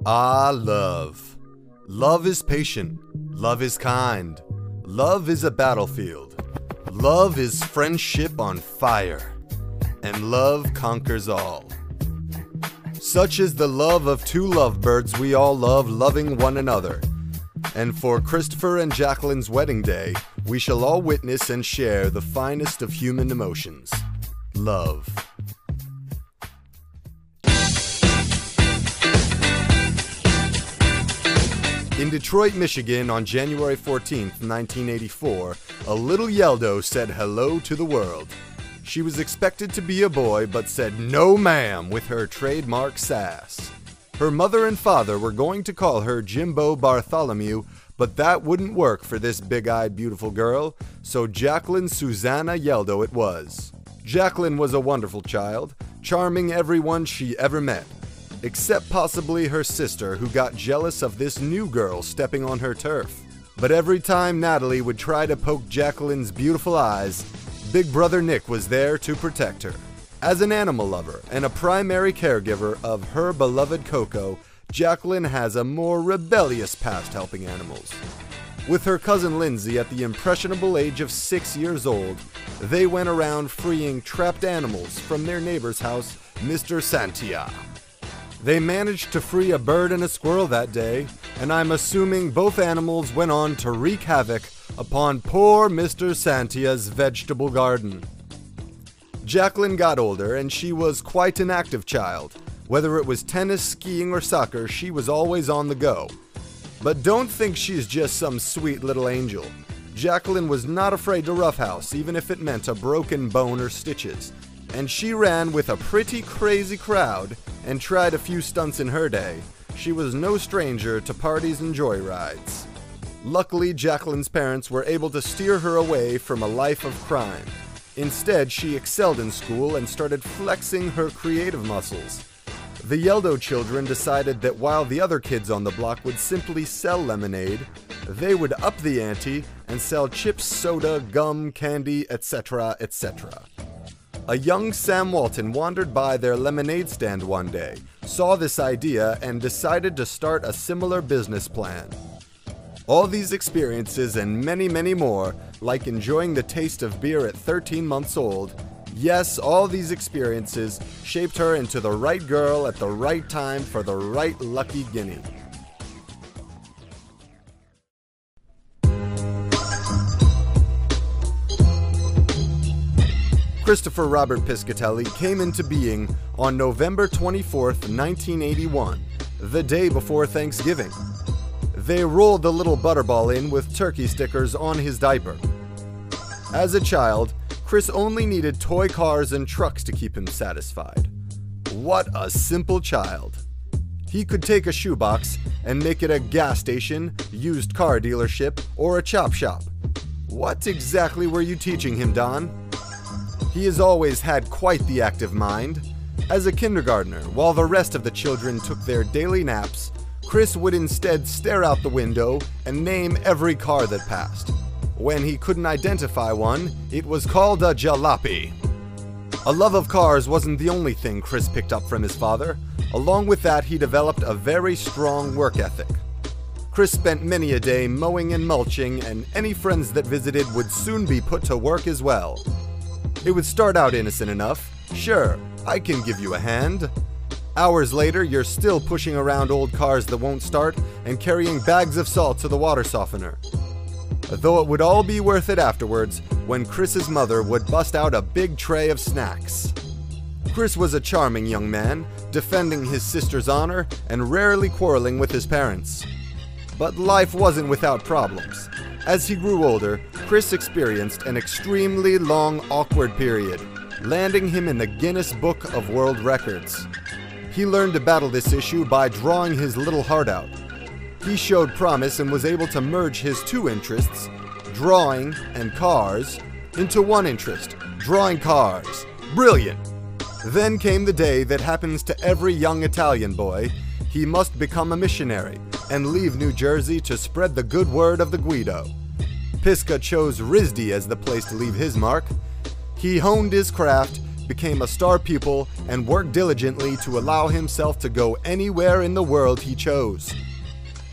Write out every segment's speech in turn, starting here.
Ah, love. Love is patient. Love is kind. Love is a battlefield. Love is friendship on fire. And love conquers all. Such is the love of two lovebirds we all love loving one another. And for Christopher and Jaclyn's wedding day, we shall all witness and share the finest of human emotions. Love. In Detroit, Michigan, on January 14th, 1984, a little Yeldo said hello to the world. She was expected to be a boy, but said no ma'am with her trademark sass. Her mother and father were going to call her Jimbo Bartholomew, but that wouldn't work for this big-eyed beautiful girl, so Jaclyn Susanna Yeldo it was. Jaclyn was a wonderful child, charming everyone she ever met, except possibly her sister, who got jealous of this new girl stepping on her turf. But every time Natalie would try to poke Jaclyn's beautiful eyes, Big Brother Nick was there to protect her. As an animal lover and a primary caregiver of her beloved Coco, Jaclyn has a more rebellious past helping animals. With her cousin Lindsay at the impressionable age of 6 years old, they went around freeing trapped animals from their neighbor's house, Mr. Santia. They managed to free a bird and a squirrel that day, and I'm assuming both animals went on to wreak havoc upon poor Mr. Santia's vegetable garden. Jaclyn got older, and she was quite an active child. Whether it was tennis, skiing, or soccer, she was always on the go. But don't think she's just some sweet little angel. Jaclyn was not afraid to roughhouse, even if it meant a broken bone or stitches. And she ran with a pretty crazy crowd and tried a few stunts in her day. She was no stranger to parties and joyrides. Luckily, Jaclyn's parents were able to steer her away from a life of crime. Instead, she excelled in school and started flexing her creative muscles. The Yeldo children decided that while the other kids on the block would simply sell lemonade, they would up the ante and sell chips, soda, gum, candy, etc., etc. A young Sam Walton wandered by their lemonade stand one day, saw this idea, and decided to start a similar business plan. All these experiences and many, many more, like enjoying the taste of beer at 13 months old, yes, all these experiences shaped her into the right girl at the right time for the right lucky guinea. Christopher Robert Piscatelli came into being on November 24th, 1981, the day before Thanksgiving. They rolled the little butterball in with turkey stickers on his diaper. As a child, Chris only needed toy cars and trucks to keep him satisfied. What a simple child. He could take a shoebox and make it a gas station, used car dealership, or a chop shop. What exactly were you teaching him, Don? He has always had quite the active mind. As a kindergartner, while the rest of the children took their daily naps, Chris would instead stare out the window and name every car that passed. When he couldn't identify one, it was called a jalopy. A love of cars wasn't the only thing Chris picked up from his father. Along with that, he developed a very strong work ethic. Chris spent many a day mowing and mulching, and any friends that visited would soon be put to work as well. It would start out innocent enough. Sure, I can give you a hand. Hours later, you're still pushing around old cars that won't start and carrying bags of salt to the water softener. Though it would all be worth it afterwards when Chris's mother would bust out a big tray of snacks. Chris was a charming young man, defending his sister's honor and rarely quarreling with his parents. But life wasn't without problems. As he grew older, Chris experienced an extremely long, awkward period, landing him in the Guinness Book of World Records. He learned to battle this issue by drawing his little heart out. He showed promise and was able to merge his two interests, drawing and cars, into one interest, drawing cars. Brilliant! Then came the day that happens to every young Italian boy. He must become a missionary and leave New Jersey to spread the good word of the Guido. Pisca chose RISD as the place to leave his mark. He honed his craft, became a star pupil, and worked diligently to allow himself to go anywhere in the world he chose.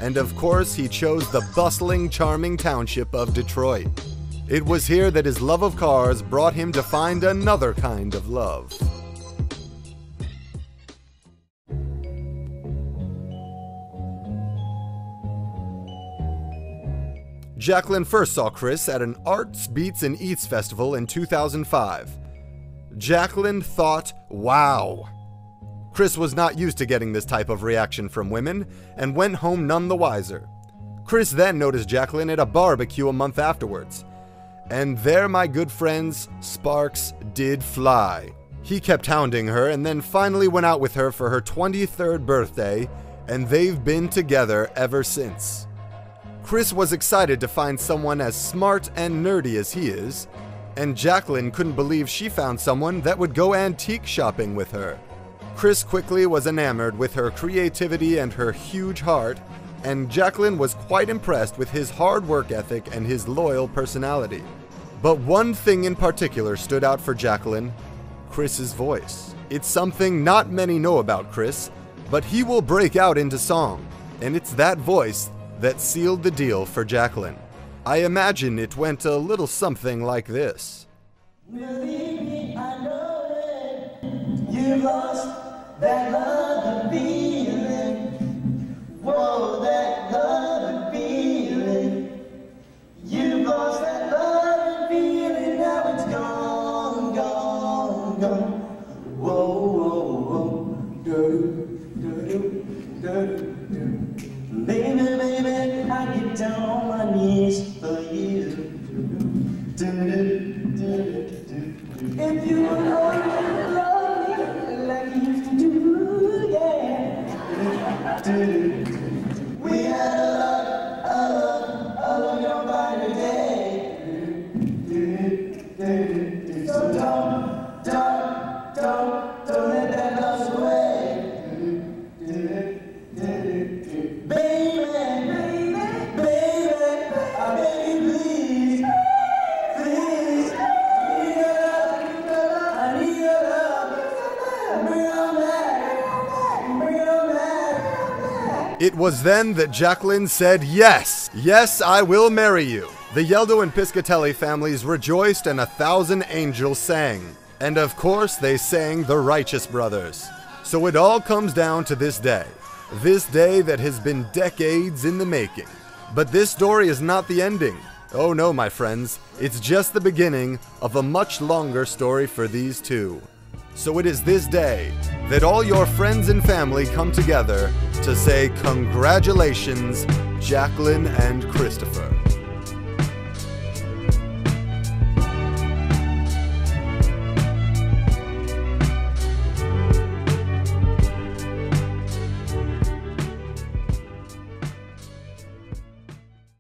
And of course, he chose the bustling, charming township of Detroit. It was here that his love of cars brought him to find another kind of love. Jaclyn first saw Chris at an Arts, Beats, and Eats festival in 2005. Jaclyn thought, wow. Chris was not used to getting this type of reaction from women, and went home none the wiser. Chris then noticed Jaclyn at a barbecue a month afterwards. And there, my good friends, sparks did fly. He kept hounding her and then finally went out with her for her 23rd birthday, and they've been together ever since. Chris was excited to find someone as smart and nerdy as he is, and Jaclyn couldn't believe she found someone that would go antique shopping with her. Chris quickly was enamored with her creativity and her huge heart, and Jaclyn was quite impressed with his hard work ethic and his loyal personality. But one thing in particular stood out for Jaclyn: Chris's voice. It's something not many know about Chris, but he will break out into song, and it's that voice that sealed the deal for Jaclyn. I imagine it went a little something like this. Believe me, I know it. You lost that love and feeling. Whoa, that love and feeling. You lost that love and feeling. Now it's gone, gone, gone. Whoa, whoa, whoa. Baby, baby, I get down on my knees for you. If you would only love me like you used to do, yeah. We had a love your body today. So don't let that love away. It was then that Jaclyn said yes. Yes, I will marry you. The Yeldo and Piscatelli families rejoiced and 1,000 angels sang. And of course they sang the Righteous Brothers. So it all comes down to this day that has been decades in the making. But this story is not the ending. Oh no, my friends, it's just the beginning of a much longer story for these two. So it is this day that all your friends and family come together to say congratulations, Jaclyn and Christopher.